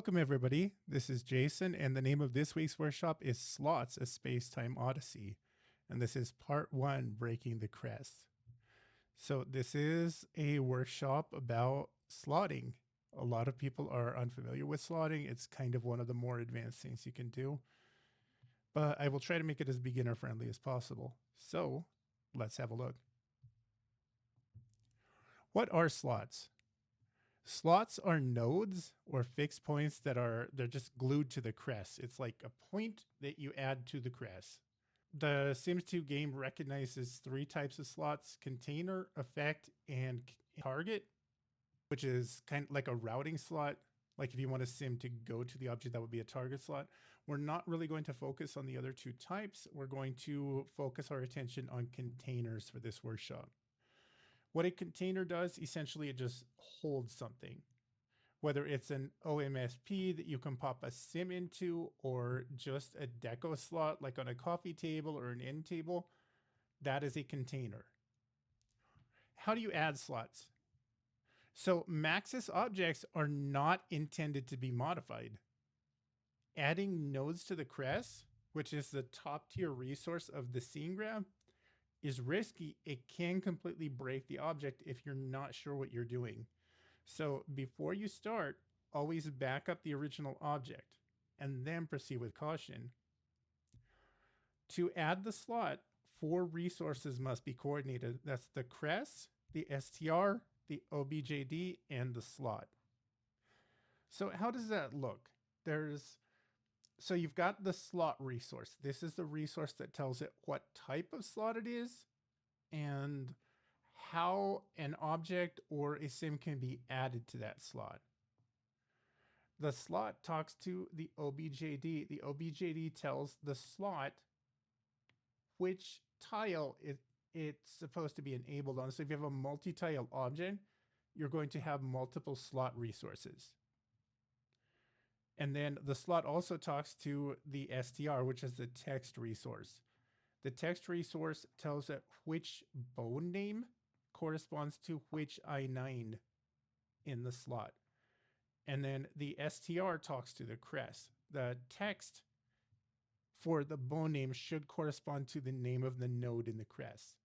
Welcome everybody, this is Jason and the name of this week's workshop is Slots, a Spacetime Odyssey. And this is part 1, Breaking the CRES. So this is a workshop about slotting. A lot of people are unfamiliar with slotting. It's kind of one of the more advanced things you can do. But I will try to make it as beginner friendly as possible. So let's have a look. What are slots? Slots are nodes or fixed points that they're just glued to the CRES. It's like a point that you add to the CRES. The Sims 2 game recognizes 3 types of slots: container, effect, and target, which is kind of like a routing slot. Like if you want a sim to go to the object, that would be a target slot. We're not really going to focus on the other 2 types. We're going to focus our attention on containers for this workshop. What a container does, essentially, it just holds something. Whether it's an OMSP that you can pop a sim into, or just a deco slot like on a coffee table or an end table, that is a container. How do you add slots? So Maxis objects are not intended to be modified. Adding nodes to the CRES, which is the top tier resource of the scene grab, is risky. It can completely break the object if you're not sure what you're doing. So before you start, always back up the original object and then proceed with caution. To add the slot, 4 resources must be coordinated. That's the CRES, the STR, the OBJD, and the slot. So how does that look? So you've got the slot resource. This is the resource that tells it what type of slot it is and how an object or a sim can be added to that slot. The slot talks to the OBJD. The OBJD tells the slot which tile it's supposed to be enabled on. So if you have a multi-tile object, you're going to have multiple slot resources. And then the slot also talks to the STR, which is the text resource. The text resource tells it which bone name corresponds to which I9 in the slot. And then the STR talks to the CRES. The text for the bone name should correspond to the name of the node in the CRES.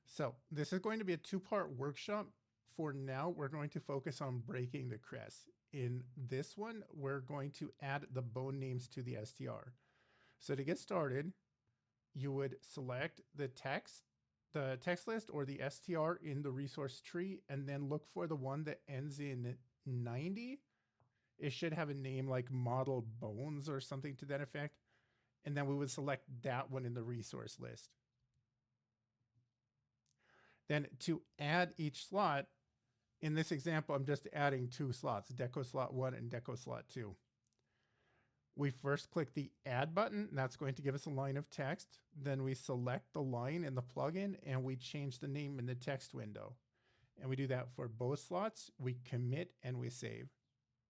So this is going to be a 2-part workshop. For now, we're going to focus on breaking the CRES. In this one, we're going to add the bone names to the STR. So to get started, you would select the text list or the STR in the resource tree, and then look for the one that ends in 90. It should have a name like model bones or something to that effect. And then we would select that one in the resource list. Then to add each slot, in this example, I'm just adding 2 slots, Deco Slot 1 and Deco Slot 2. We first click the Add button, and that's going to give us a line of text. Then we select the line in the plugin, and we change the name in the text window. And we do that for both slots. We commit and we save.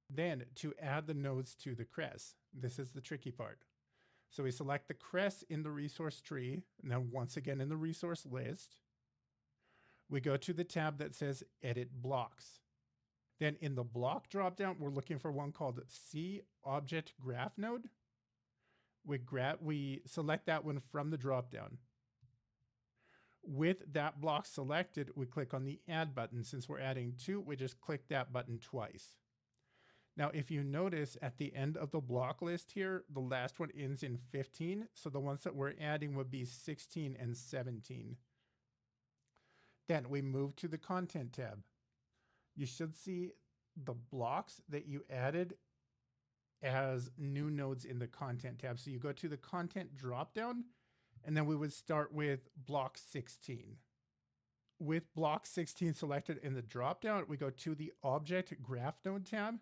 Then to add the nodes to the CRES, this is the tricky part. So we select the CRES in the resource tree, and then once again in the resource list, we go to the tab that says Edit Blocks. Then in the block dropdown, we're looking for one called C Object Graph Node. We select that one from the dropdown. With that block selected, we click on the Add button. Since we're adding 2, we just click that button twice. Now, if you notice at the end of the block list here, the last one ends in 15. So the ones that we're adding would be 16 and 17. Then we move to the Content tab. You should see the blocks that you added as new nodes in the Content tab. So you go to the Content dropdown, and then we would start with block 16. With block 16 selected in the dropdown, we go to the Object Graph Node tab,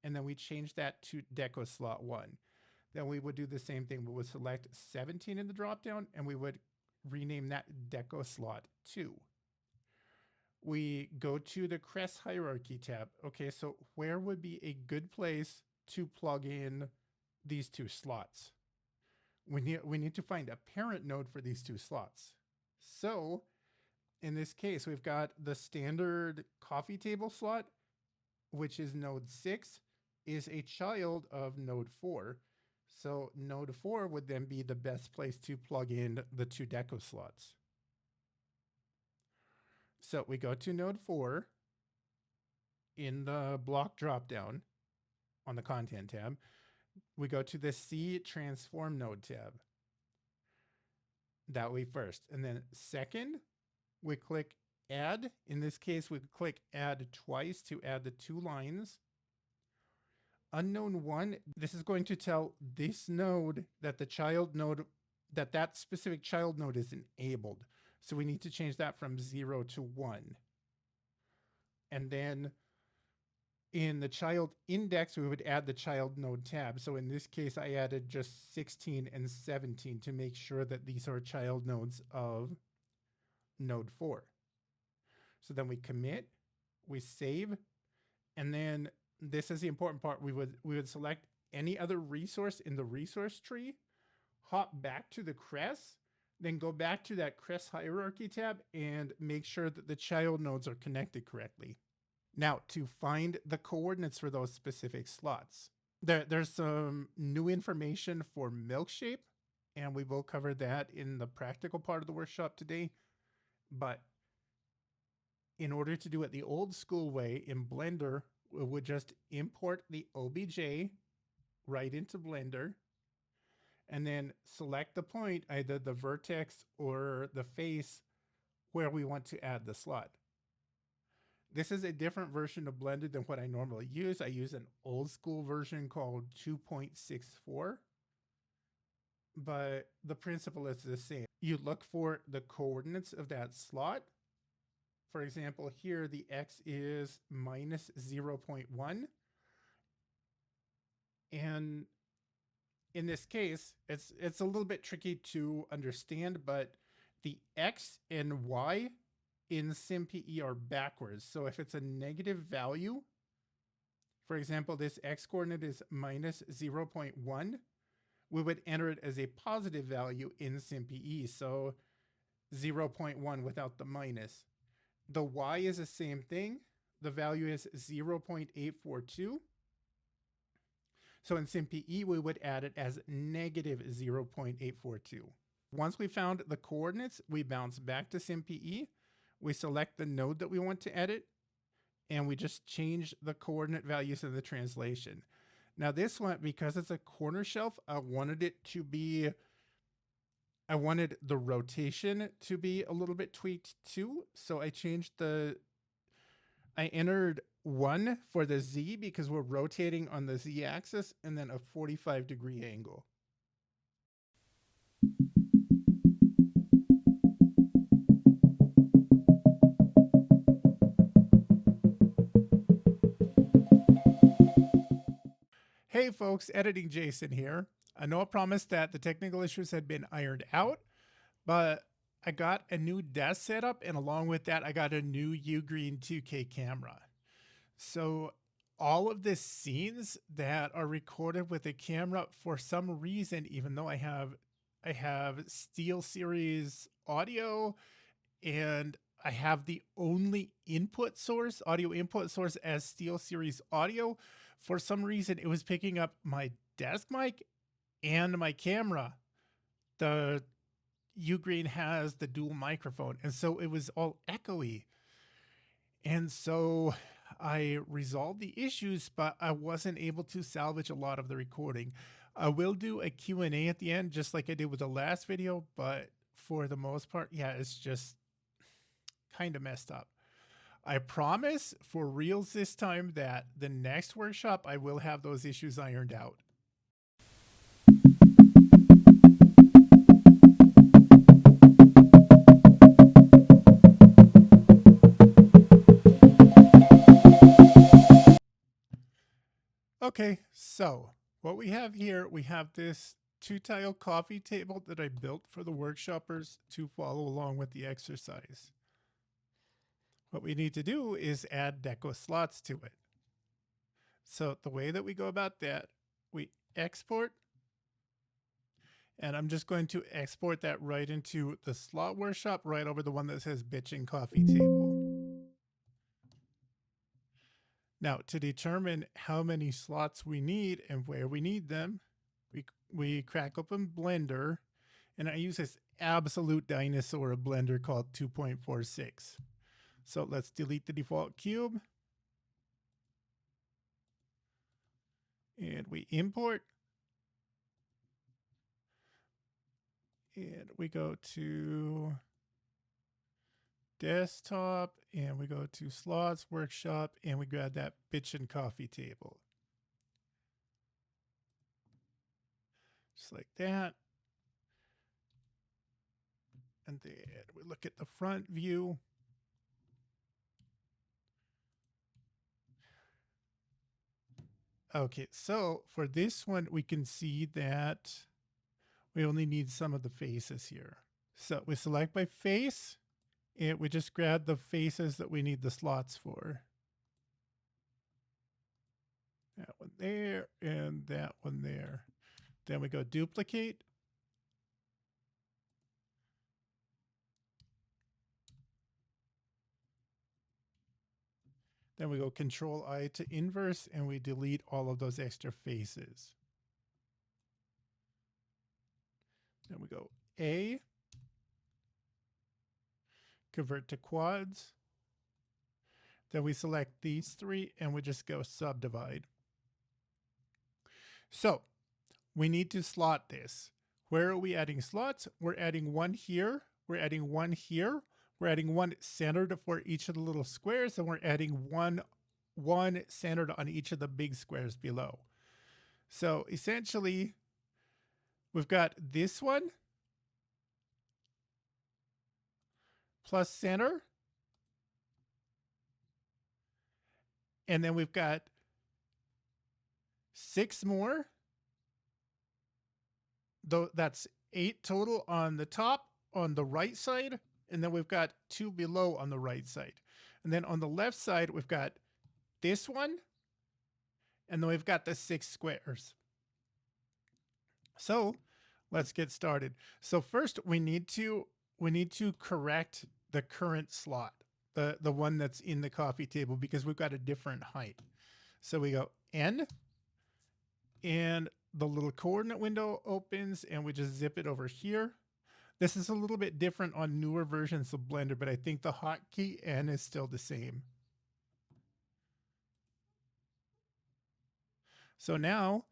and then we change that to Deco Slot 1. Then we would do the same thing. We would select 17 in the dropdown, and we would rename that Deco Slot 2. We go to the CRES Hierarchy tab. Okay, so where would be a good place to plug in these 2 slots? We need to find a parent node for these 2 slots. So in this case, we've got the standard coffee table slot, which is node 6, is a child of node 4. So node 4 would then be the best place to plug in the 2 deco slots. So we go to node 4 in the block dropdown on the content tab. We go to the C transform node tab. That way first. And then second, we click add. In this case, we click add twice to add the 2 lines. Unknown 1, this is going to tell this node that the child node, that specific child node is enabled. So we need to change that from 0 to 1. And then in the child index, we would add the child node tab. So in this case, I added just 16 and 17 to make sure that these are child nodes of node 4. So then we commit, we save, and then this is the important part. We would select any other resource in the resource tree, hop back to the CRES, then go back to that CRES hierarchy tab and make sure that the child nodes are connected correctly. Now, to find the coordinates for those specific slots, there's some new information for Milkshape, and we will cover that in the practical part of the workshop today. But in order to do it the old school way in Blender, we would just import the OBJ right into Blender and then select the point, either the vertex or the face, where we want to add the slot. This is a different version of Blender than what I normally use. I use an old school version called 2.64, but the principle is the same. You look for the coordinates of that slot. For example, here the x is minus 0.1. And in this case, it's a little bit tricky to understand, but the x and y in SimPE are backwards. So if it's a negative value, for example, this x coordinate is minus 0.1, we would enter it as a positive value in SimPE. So 0.1 without the minus. The y is the same thing. The value is 0.842. So in SimPE, we would add it as negative 0.842. Once we found the coordinates, we bounce back to SimPE. We select the node that we want to edit, and we just change the coordinate values in the translation. Now this one, because it's a corner shelf, I wanted the rotation to be a little bit tweaked too. So I entered 1 for the Z because we're rotating on the Z axis, and then a 45-degree angle. Hey folks, Editing Jason here. I know I promised that the technical issues had been ironed out, but I got a new desk setup, and along with that, I got a new Ugreen 2K camera. So all of the scenes that are recorded with the camera, for some reason, even though I have SteelSeries audio, and I have the only audio input source as SteelSeries audio, for some reason it was picking up my desk mic and my camera. The Ugreen has the dual microphone, and so it was all echoey. And so I resolved the issues, but I wasn't able to salvage a lot of the recording. I will do a Q&A at the end, just like I did with the last video, but for the most part, yeah, it's just kind of messed up. I promise for reals this time that the next workshop, I will have those issues ironed out. Okay, so what we have here, we have this 2-tile coffee table that I built for the workshoppers to follow along with the exercise. What we need to do is add deco slots to it. So the way that we go about that, we export, And I'm just going to export that right into the slot workshop, right over the one that says bitchin' coffee table. Now, to determine how many slots we need and where we need them, we crack open Blender, and I use this absolute dinosaur of Blender called 2.46. So let's delete the default cube. And we import. And we go to desktop, and we go to slots workshop, and we grab that bitchin' coffee table. Just like that. And then we look at the front view. Okay, so for this one, we can see that we only need some of the faces here. So we select by face, and we just grab the faces that we need the slots for. That one there, and that one there. Then we go duplicate. Then we go Control I to inverse, and we delete all of those extra faces. Then we go A, convert to quads. Then we select these three, and we just go subdivide. So we need to slot this. Where are we adding slots? We're adding one here. We're adding one here. We're adding one centered for each of the little squares, and we're adding one centered on each of the big squares below. So essentially, we've got this one plus center. And then we've got 6 more. Though that's 8 total on the top on the right side. And then we've got 2 below on the right side. And then on the left side, we've got this one. And then we've got the 6 squares. So let's get started. So first we need to correct the current slot, the one that's in the coffee table, because we've got a different height. So we go N, and the little coordinate window opens, and we just zip it over here. This is a little bit different on newer versions of Blender, but I think the hotkey N is still the same. So now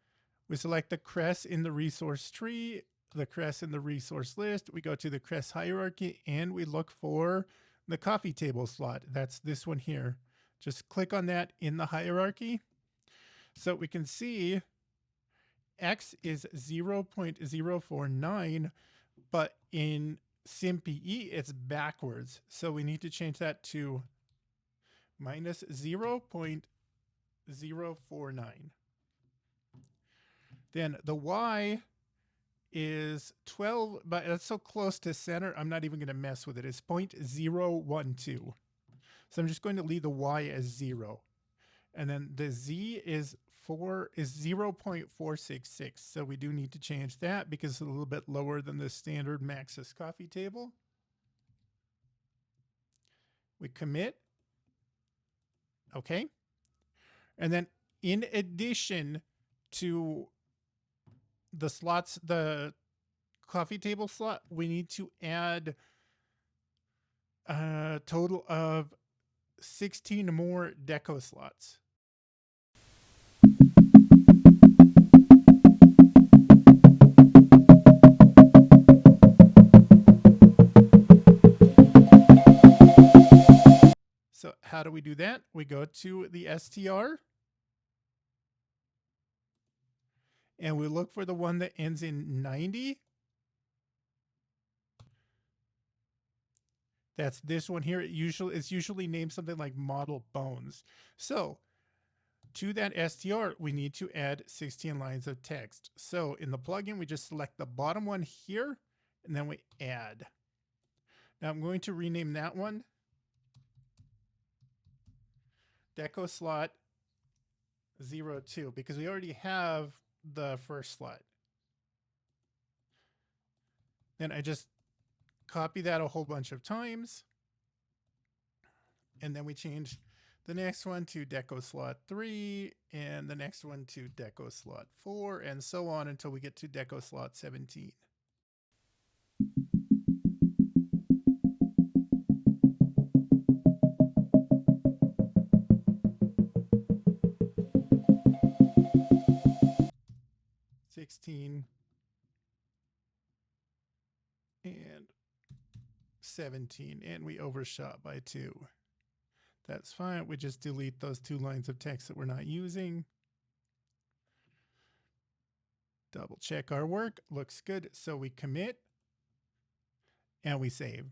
we select the CRES in the resource tree, the CRES in the resource list. We go to the CRES hierarchy, and we look for the coffee table slot. That's this one here. Just click on that in the hierarchy. So we can see X is 0.049, but in SimPE, it's backwards. So we need to change that to minus 0.049. Then the Y is 12, but that's so close to center, I'm not even going to mess with it. It's 0.012. So I'm just going to leave the Y as 0. And then the Z is 0.466. So we do need to change that because it's a little bit lower than the standard Maxis coffee table. We commit. Okay. And then in addition to the slots, the coffee table slot, we need to add a total of 16 more deco slots. So how do we do that? We go to the STR, and we look for the one that ends in 90. That's this one here. It's usually named something like model bones. So to that STR, we need to add 16 lines of text. So in the plugin, we just select the bottom one here, and then we add. Now I'm going to rename that one Deco Slot 02 because we already have the first slot. And I just copy that a whole bunch of times. And then we change the next one to deco slot 3 and the next one to deco slot 4 and so on until we get to deco slot 17. $16 and 17, and we overshot by 2. That's fine. We just delete those 2 lines of text that we're not using. Double check our work. Looks good. So we commit and we save.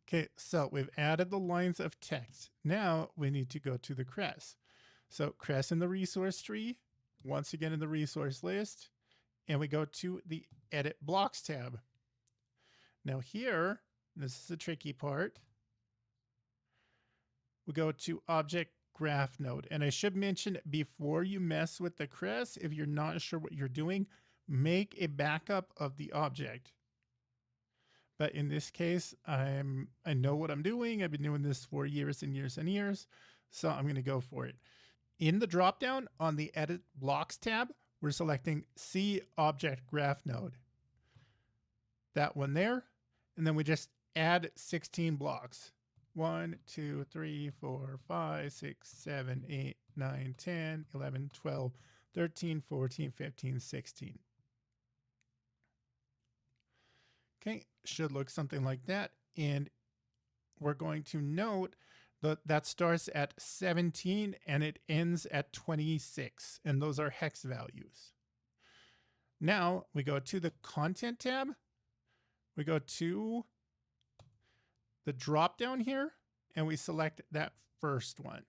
Okay, so we've added the lines of text. Now we need to go to the CRES. So CRES in the resource tree, once again in the resource list, and we go to the Edit Blocks tab. Now here, this is the tricky part, we go to Object Graph Node. And I should mention, before you mess with the CRES, if you're not sure what you're doing, make a backup of the object. But in this case, I know what I'm doing. I've been doing this for years and years and years. So I'm going to go for it. In the dropdown on the Edit Blocks tab, we're selecting C Object Graph Node. That one there. And then we just add 16 blocks. 1, 2, 3, 4, 5, 6, 7, 8, 9, 10, 11, 12, 13, 14, 15, 16. Okay, should look something like that. And we're going to note that that starts at 17 and it ends at 26. And those are hex values. Now we go to the Content tab. We go to the drop down here and we select that first one.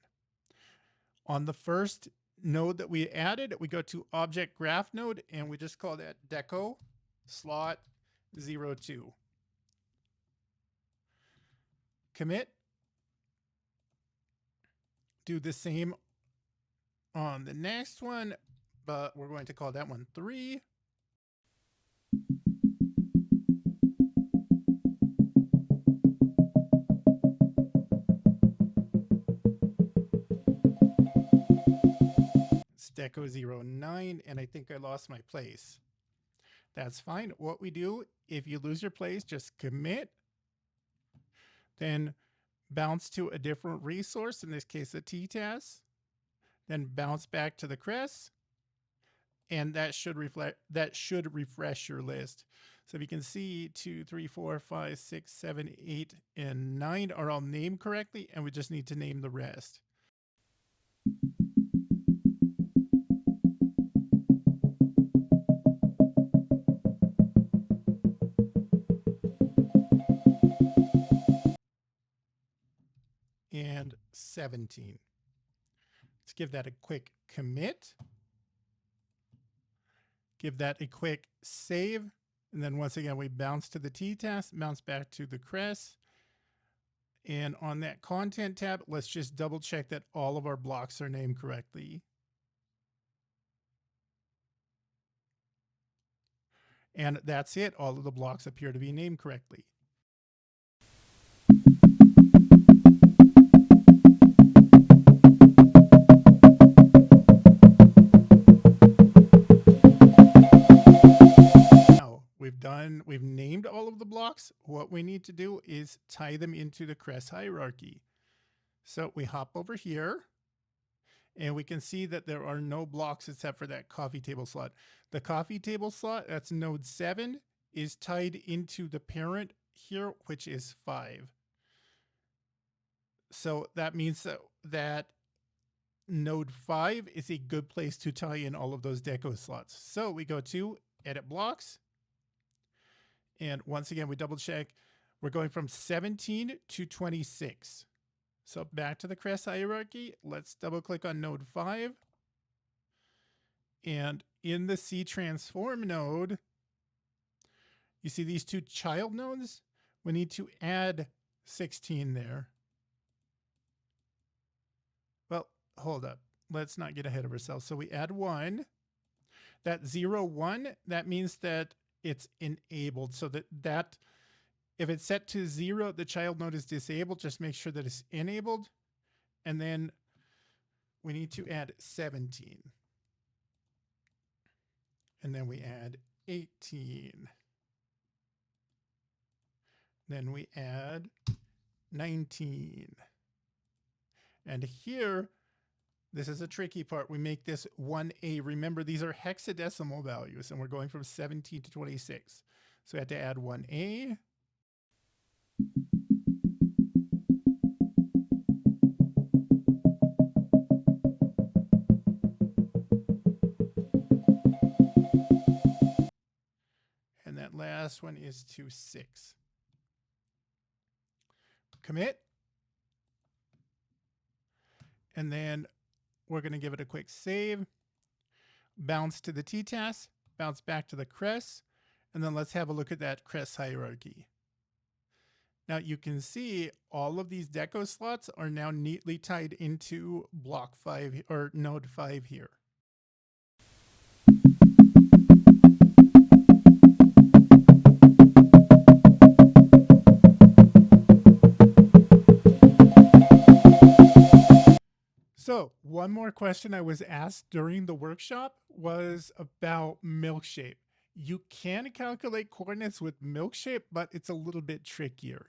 On the first node that we added, we go to Object Graph Node and we just call that deco slot 02. Commit. Do the same on the next one, but we're going to call that one 3. It's deco 09, and I think I lost my place. That's fine. What we do, if you lose your place, just commit, then bounce to a different resource, in this case a TTAS, then bounce back to the CRES, and that should refresh your list. So if you can see 2, 3, 4, 5, 6, 7, 8, and 9 are all named correctly, and we just need to name the rest. And 17. Let's give that a quick commit. Give that a quick save. And then once again, we bounce to the TTAS, bounce back to the CRES. And on that Content tab, let's just double check that all of our blocks are named correctly. And that's it. All of the blocks appear to be named correctly. We've named all of the blocks. What we need to do is tie them into the CRES hierarchy. So we hop over here and we can see that there are no blocks except for that coffee table slot. The coffee table slot, that's node 7, is tied into the parent here, which is 5. So that means that node 5 is a good place to tie in all of those deco slots. So we go to Edit Blocks. And once again, we double check. We're going from 17 to 26. So back to the CRES hierarchy. Let's double click on node 5. And in the C transform node, you see these 2 child nodes? we need to add 16 there. Well, hold up. Let's not get ahead of ourselves. So we add 1. That 0, 1, that means that it's enabled. So that if it's set to 0, the child node is disabled. Just make sure that it's enabled. And then we need to add 17. And then we add 18. Then we add 19. And here, this is a tricky part. We make this 1A. Remember, these are hexadecimal values, and we're going from 17 to 26. So we have to add 1A. And that last one is to 6. Commit. And then we're going to give it a quick save. Bounce to the t-task. Bounce back to the CRES. And then let's have a look at that CRES hierarchy. Now you can see all of these deco slots are now neatly tied into block 5 or node 5 here. So one more question I was asked during the workshop was about Milkshape. You can calculate coordinates with Milkshape, but it's a little bit trickier.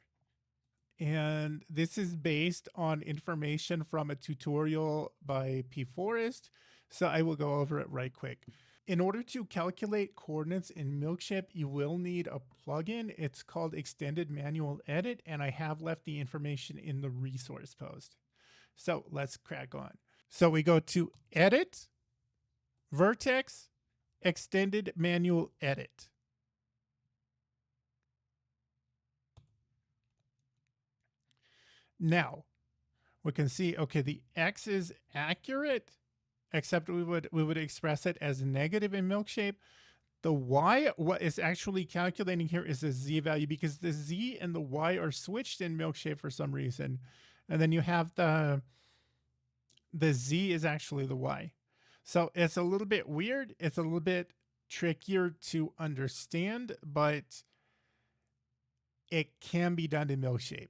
And this is based on information from a tutorial by P. Forrest. So I will go over it right quick. In order to calculate coordinates in Milkshape, you will need a plugin. It's called Extended Manual Edit, and I have left the information in the resource post. So let's crack on. So we go to Edit, Vertex, Extended Manual Edit. Now we can see, okay, the X is accurate, except we would express it as negative in Milkshape. The Y, what is actually calculating here is a Z value, because the Z and the Y are switched in Milkshape for some reason. And then you have the Z is actually the Y. So it's a little bit weird. It's a little bit trickier to understand, but it can be done in Milkshape.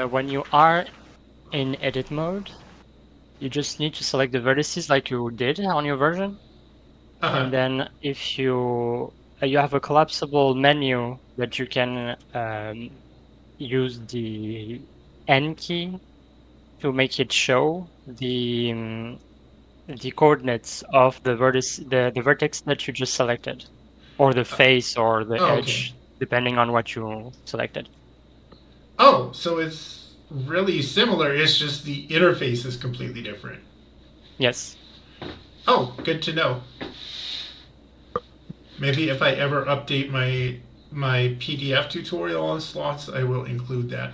When you are in edit mode, you just need to select the vertices like you did on your version. And then if you have a collapsible menu that you can use the N key to make it show the coordinates of the vertex that you just selected, or the face or the edge, depending on what you selected. Oh, so it's really similar. It's just the interface is completely different. Yes. Oh, good to know. Maybe if I ever update my PDF tutorial on slots, I will include that.